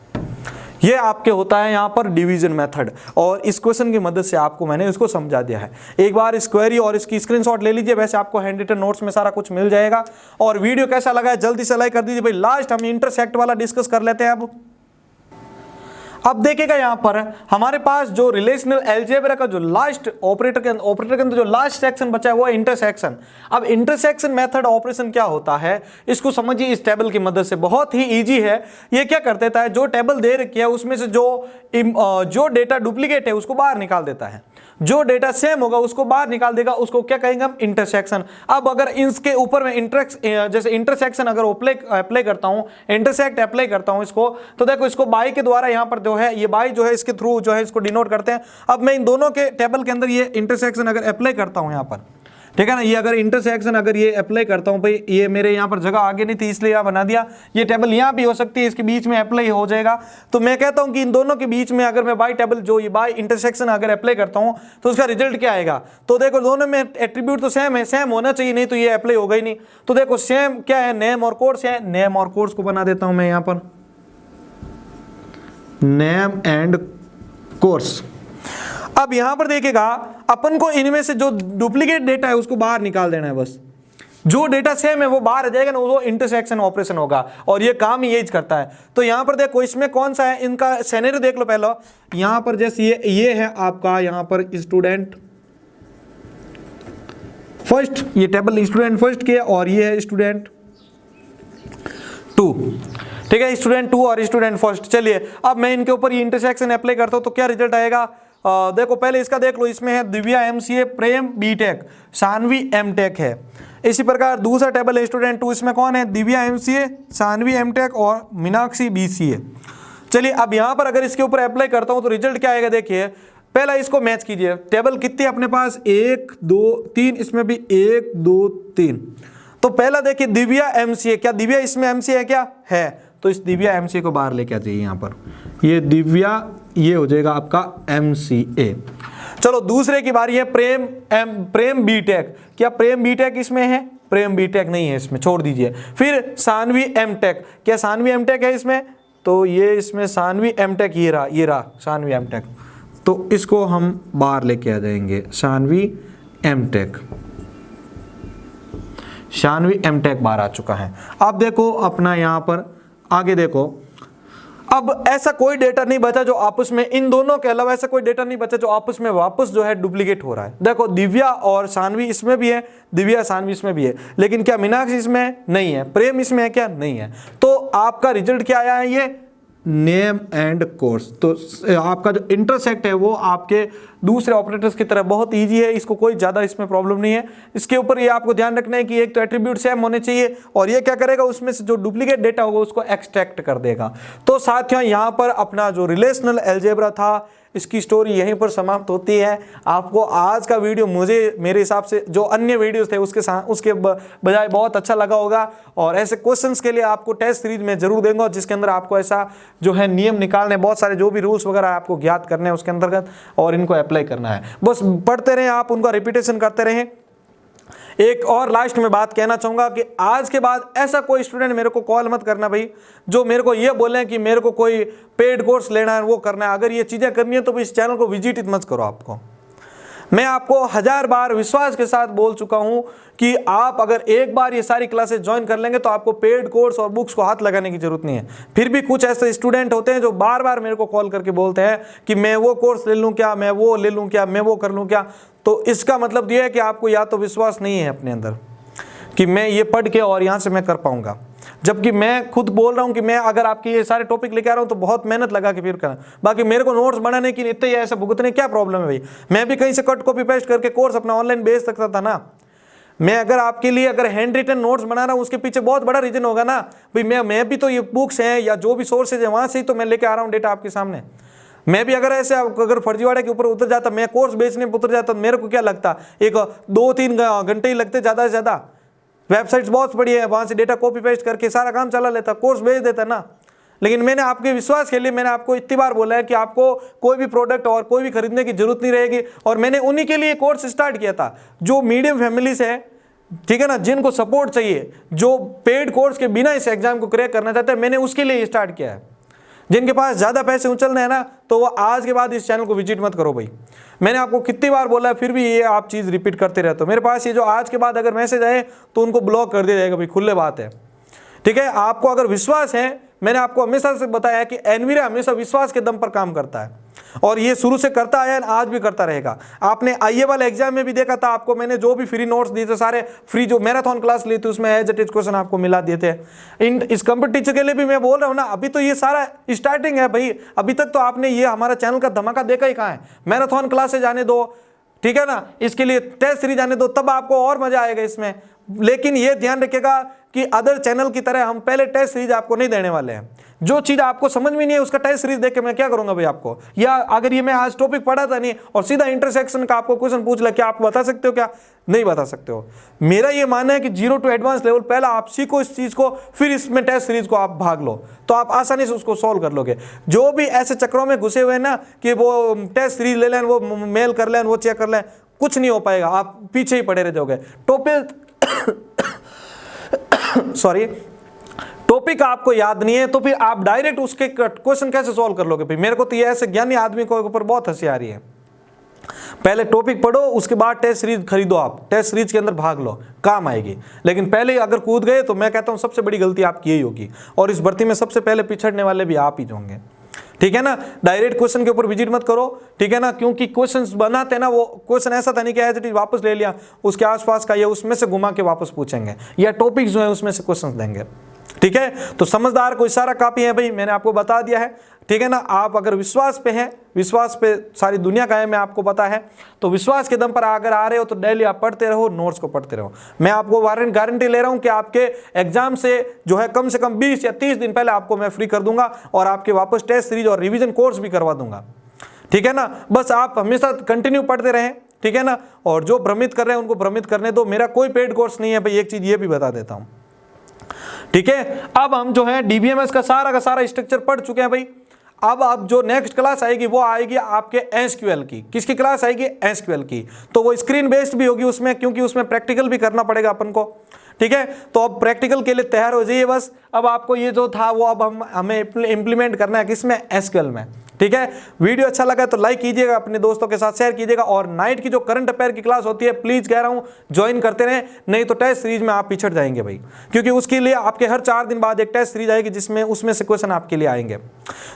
ये आपके होता है यहाँ पर डिवीजन मेथड, और इस क्वेश्चन की मदद से आपको मैंने इसको समझा दिया है। एक बार इस क्वेरी और इसकी स्क्रीनशॉट ले लीजिए, वैसे आपको हैंड रिटन नोट्स में सारा कुछ मिल जाएगा। और वीडियो कैसा लगा है जल्दी से लाइक कर दीजिए भाई। लास्ट हम इंटरसेक्ट वाला डिस्कस कर लेते हैं। अब देखिएगा यहाँ पर हमारे पास जो रिलेशनल अलजेब्रा का जो लास्ट ऑपरेटर के अंदर जो लास्ट सेक्शन बचा है वो है इंटरसेक्शन। अब इंटरसेक्शन मेथड ऑपरेशन क्या होता है इसको समझिए इस टेबल की मदद से, बहुत ही इजी है। ये क्या कर देता है, जो टेबल दे रखी है उसमें से जो डेटा डुप्लीकेट है उसको बाहर निकाल देता है, जो डेटा सेम होगा उसको बाहर निकाल देगा, उसको क्या कहेंगे हम, इंटरसेक्शन। अब अगर इसके ऊपर में जैसे इंटरसेक्शन अगर अप्लाई करता हूं, इंटरसेक्ट अप्लाई करता हूं इसको, तो देखो इसको बाई के द्वारा यहां पर जो है ये बाई जो है इसके थ्रू जो है इसको डिनोट करते हैं। अब मैं इन दोनों के टेबल के अंदर ये इंटरसेक्शन अगर अप्लाई करता हूं यहां पर, ठीक है ना, ये अगर इंटरसेक्शन अगर ये अप्लाई करता हूं भाई, ये मेरे यहाँ पर जगह आगे नहीं थी इसलिए यहाँ बना दिया, ये टेबल यहाँ भी हो सकती है, इसके बीच में अप्लाई हो जाएगा। तो मैं कहता हूं कि इन दोनों के बीच में अगर मैं बाई टेबल जो ये बाई इंटरसेक्शन अगर अप्लाई करता हूं तो उसका रिजल्ट क्या आएगा। तो देखो दोनों में एट्रीब्यूट तो सेम है, सेम होना चाहिए, नहीं तो ये अप्लाई होगा ही नहीं। तो देखो सेम क्या है, नेम और कोर्स है, नेम और कोर्स को बना देता हूं मैं यहाँ पर नेम एंड कोर्स। अब यहां पर देखिएगा अपन को इनमें से जो डुप्लीकेट डेटा है उसको बाहर निकाल देना है, बस जो डेटा सेम है वो बाहर आ जाएगा ना, वो इंटरसेक्शन ऑपरेशन होगा और ये काम ही यही करता है। तो यहां पर देखो इसमें कौन सा है, इनका सिनेरियो देख लो पहले। यहां पर जैसे ये है आपका यहां पर स्टूडेंट फर्स्ट, ये टेबल स्टूडेंट फर्स्ट के, और ये है स्टूडेंट 2, ठीक है, स्टूडेंट 2 और स्टूडेंट फर्स्ट। चलिए अब मैं इनके ऊपर ये इंटरसेक्शन अप्लाई करता हूं तो क्या रिजल्ट आएगा, देखो पहले इसका देख लो, इसमें है दिव्या MCA, प्रेम B.Tech, सानवी M.Tech है। इसी प्रकार दूसरा टेबल है स्टूडेंट 2, इसमें कौन है, दिव्या MCA, सानवी M.Tech और मीनाक्षी BCA। चलिए अब यहां पर अगर इसके ऊपर अप्लाई करता हूं तो रिजल्ट क्या आएगा, देखिए पहला इसको मैच कीजिए, टेबल कितनी अपने पास 1 2 3, इसमें भी 1 2 3। तो पहला देखिए दिव्या MCA, क्या दिव्या इसमें MCA है क्या, है, तो इस दिव्या MCA को बाहर लेके आ जाइए यहाँ पर, ये दिव्या ये हो जाएगा आपका MCA। चलो दूसरे की बारी है प्रेम B.Tech, क्या प्रेम B.Tech इसमें है, प्रेम B.Tech नहीं है इसमें, छोड़ दीजिए। फिर सानवी M.Tech, क्या सानवी M.Tech है इसमें, तो ये इसमें सानवी M.Tech ये रहा सानवी M.Tech, तो इसको हम बाहर लेके आ जाएंगे, सानवी M.Tech बाहर आ चुका है। अब देखो अपना यहाँ पर आगे देखो, अब ऐसा कोई डेटा नहीं बचा जो आपस में, इन दोनों के अलावा ऐसा कोई डेटा नहीं बचा जो आपस में वापस जो है डुप्लीकेट हो रहा है। देखो दिव्या और सानवी इसमें भी है, दिव्या सानवी इसमें भी है, लेकिन क्या मीनाक्षी इसमें नहीं है, प्रेम इसमें है क्या, नहीं है। तो आपका रिजल्ट क्या आया है, ये नेम एंड कोर्स। तो आपका जो इंटरसेक्ट है वो आपके दूसरे ऑपरेटर्स की तरह बहुत इजी है, इसको कोई ज़्यादा इसमें प्रॉब्लम नहीं है। इसके ऊपर ये आपको ध्यान रखना है कि एक तो एट्रीब्यूट सेम होने चाहिए, और ये क्या करेगा, उसमें से जो डुप्लीकेट डेटा होगा उसको एक्सट्रैक्ट कर देगा। तो साथियों यहाँ पर अपना जो रिलेशनल अलजेब्रा था इसकी स्टोरी यहीं पर समाप्त होती है। आपको आज का वीडियो मेरे हिसाब से जो अन्य वीडियोस थे उसके बजाय बहुत अच्छा लगा होगा, और ऐसे क्वेश्चंस के लिए आपको टेस्ट सीरीज में जरूर देंगे जिसके अंदर आपको ऐसा जो है नियम निकालने, बहुत सारे जो भी रूल्स वगैरह आपको ज्ञात करने हैं उसके अंतर्गत, और इनको अप्लाई करना है। बस पढ़ते रहें आप, उनका रिपीटेशन करते रहें। एक और लास्ट में बात कहना चाहूंगा कि आज के बाद ऐसा कोई स्टूडेंट मेरे को कॉल मत करना भाई जो मेरे को ये बोले कि मेरे को कोई पेड कोर्स लेना है, वो करना है। अगर ये चीजें करनी है तो इस चैनल को विजिट मत करो। आपको मैं आपको 1000 बार विश्वास के साथ बोल चुका हूं कि आप अगर एक बार ये सारी क्लासेस ज्वाइन कर लेंगे तो आपको पेड कोर्स और बुक्स को हाथ लगाने की जरूरत नहीं है। फिर भी कुछ ऐसे स्टूडेंट होते हैं जो बार बार मेरे को कॉल करके बोलते हैं कि मैं वो कोर्स ले लूं क्या, मैं वो ले लूं क्या, मैं वो कर लूं क्या। तो इसका मतलब ये है कि आपको या तो विश्वास नहीं है अपने अंदर कि मैं ये पढ़ के और यहाँ से मैं कर पाऊंगा, जबकि मैं खुद बोल रहा हूँ कि मैं अगर आपके ये सारे टॉपिक लेके आ रहा हूँ तो बहुत मेहनत लगा के फिर करना। बाकी मेरे को नोट्स बनाने की इतने ऐसे भुगतने क्या प्रॉब्लम है भाई, मैं भी कहीं से कट कॉपी पेस्ट करके कोर्स अपना ऑनलाइन भेज सकता था ना। मैं अगर आपके लिए अगर हैंड रिटन नोट्स बना रहा हूँ उसके पीछे बहुत बड़ा रीजन होगा ना भाई, मैं भी तो ये बुक्स हैं या जो भी सोर्सेज है वहां से ही तो मैं लेके आ रहा हूँ डेटा आपके सामने। मैं भी अगर ऐसे अगर फर्जीवाड़े के ऊपर उतर जाता, मैं कोर्स बेचने पर उतर जाता, मेरे को क्या लगता, एक 2-3 घंटे ही लगते ज़्यादा से ज़्यादा। वेबसाइट्स बहुत बड़ी है, वहां से डेटा कॉपी पेस्ट करके सारा काम चला लेता, कोर्स भेज देता ना। लेकिन मैंने आपके विश्वास के लिए मैंने आपको इतनी बार बोला है कि आपको कोई भी प्रोडक्ट और कोई भी खरीदने की जरूरत नहीं रहेगी। और मैंने उन्हीं के लिए कोर्स स्टार्ट किया था जो मीडियम फैमिली से है, ठीक है ना, जिनको सपोर्ट चाहिए, जो पेड कोर्स के बिना इस एग्जाम को क्रैक करना चाहते हैं, मैंने उसके लिए स्टार्ट किया है। जिनके पास ज्यादा पैसे उछलने हैं ना, तो वो आज के बाद इस चैनल को विजिट मत करो भाई। मैंने आपको कितनी बार बोला है, फिर भी ये आप चीज रिपीट करते रहते हो। मेरे पास ये जो आज के बाद अगर मैसेज आए तो उनको ब्लॉक कर दिया जाएगा भाई, खुले बात है, ठीक है। आपको अगर विश्वास है, मैंने आपको हमेशा से बताया है कि एनवीरा हमेशा विश्वास के दम पर काम करता है और ये शुरू से करता आया है, आज भी करता रहेगा। आपने आईए वाले एग्जाम में भी देखा था, आपको मैंने जो भी फ्री नोट्स दिए थे, सारे फ्री जो मैराथन क्लास ली थी उसमें एज इट इज क्वेश्चन आपको मिला दिए थे। इस कंप्यूटर टीचर के लिए भी मैं बोल रहा हूँ ना, अभी तो ये सारा स्टार्टिंग है भाई, अभी तक तो आपने ये हमारा चैनल का धमाका देखा ही कहाँ है। मैराथन क्लासेज आने दो, ठीक है ना, इसके लिए टेस्ट सीरीज आने दो, तब आपको और मजा आएगा इसमें। लेकिन ये ध्यान रखिएगा कि अदर चैनल की तरह हम पहले टेस्ट सीरीज आपको नहीं देने वाले हैं। जो चीज आपको समझ में नहीं है उसका टेस्ट सीरीज देख के मैं क्या करूंगा भाई आपको, या अगर ये मैं आज टॉपिक पढ़ा था नहीं और सीधा इंटरसेक्शन का आपको क्वेश्चन पूछ लिया, क्या आप बता सकते हो? क्या नहीं बता सकते हो। मेरा ये मानना है कि 0 to एडवांस लेवल पहला आप सीखो इस चीज को, फिर इसमें टेस्ट सीरीज को आप भाग लो, तो आप आसानी से उसको सॉल्व कर लोगे। जो भी ऐसे चक्रों में घुसे हुए ना कि वो टेस्ट सीरीज ले लें, वो मेल कर लें, वो चेक कर लें, कुछ नहीं हो पाएगा, आप पीछे ही पड़े रह जाओगे। टॉपिक आपको याद नहीं है तो फिर आप डायरेक्ट उसके क्वेश्चन कैसे सॉल्व कर लोगे भाई? मेरे को तो ये ऐसे ज्ञानी आदमी को ऊपर बहुत हंसी आ रही है। पहले टॉपिक पढ़ो, उसके बाद टेस्ट सीरीज खरीदो, आप टेस्ट सीरीज के अंदर भाग लो, काम आएगी। लेकिन पहले अगर कूद गए तो मैं कहता हूं सबसे बड़ी गलती आपकी यही होगी, और इस भर्ती में सबसे पहले पिछड़ने वाले भी आप ही होंगे, ठीक है ना। डायरेक्ट क्वेश्चन के ऊपर विजिट मत करो, ठीक है ना, क्योंकि क्वेश्चंस बनाते ना, वो क्वेश्चन ऐसा था नहीं कि एज इट इज वापस ले लिया, उसके आसपास का या उसमें से घुमा के वापस पूछेंगे, या टॉपिक जो है उसमें से क्वेश्चंस देंगे, ठीक है। तो समझदार को इशारा काफी है भाई, मैंने आपको बता दिया है, ठीक है ना। आप अगर विश्वास पे हैं, विश्वास पे सारी दुनिया का है, मैं आपको पता है, तो विश्वास के दम पर अगर आ रहे हो तो डेली आप पढ़ते रहो, नोट्स को पढ़ते रहो। मैं आपको गारंटी ले रहा हूं कि आपके एग्जाम से जो है कम से कम 20 या 30 दिन पहले आपको मैं फ्री कर दूंगा और आपके वापस टेस्ट सीरीज और रिवीजन कोर्स भी करवा दूंगा, ठीक है ना। बस आप हमेशा कंटिन्यू पढ़ते रहें, ठीक है ना। और जो भ्रमित कर रहे हैं उनको भ्रमित करने दो, मेरा कोई पेड कोर्स नहीं है भाई, एक चीज ये भी बता देता हूं, ठीक है। अब हम जो है डीबीएमएस का सारा स्ट्रक्चर पढ़ चुके हैं भाई। अब जो नेक्स्ट क्लास आएगी वो आएगी आपके एसक्यूएल की। किसकी क्लास आएगी? एसक्यूएल की। तो वो स्क्रीन बेस्ड भी होगी उसमें, क्योंकि उसमें प्रैक्टिकल भी करना पड़ेगा अपन को, ठीक है। तो अब प्रैक्टिकल के लिए तैयार हो जाइए बस। अब आपको ये जो था वो अब हमें इंप्लीमेंट करना है, किसमें? एसक्यूएल में, ठीक है। वीडियो अच्छा लगा तो लाइक कीजिएगा, अपने दोस्तों के साथ शेयर कीजिएगा, और नाइट की जो करंट अफेयर की क्लास होती है प्लीज कह रहा हूं ज्वाइन करते रहें, नहीं तो टेस्ट सीरीज में आप पिछड़ जाएंगे भाई, क्योंकि उसके लिए आपके हर 4 दिन बाद एक टेस्ट सीरीज आएगी जिसमें उसमें से क्वेश्चन आपके लिए आएंगे।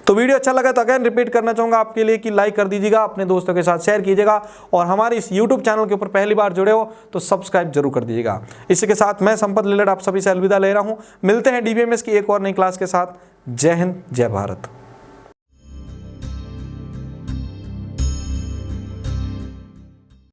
तो वीडियो अच्छा लगा तो अगेन रिपीट करना चाहूंगा आपके लिए कि लाइक कर दीजिएगा, अपने दोस्तों के साथ शेयर कीजिएगा, और हमारे इस यूट्यूब चैनल के ऊपर पहली बार जुड़े हो तो सब्सक्राइब जरूर कर दीजिएगा। इसी के साथ मैं संपत लिलड़ आप सभी से अलविदा ले रहा हूं। मिलते हैं डीबीएमएस की एक और नई क्लास के साथ। जय हिंद, जय भारत।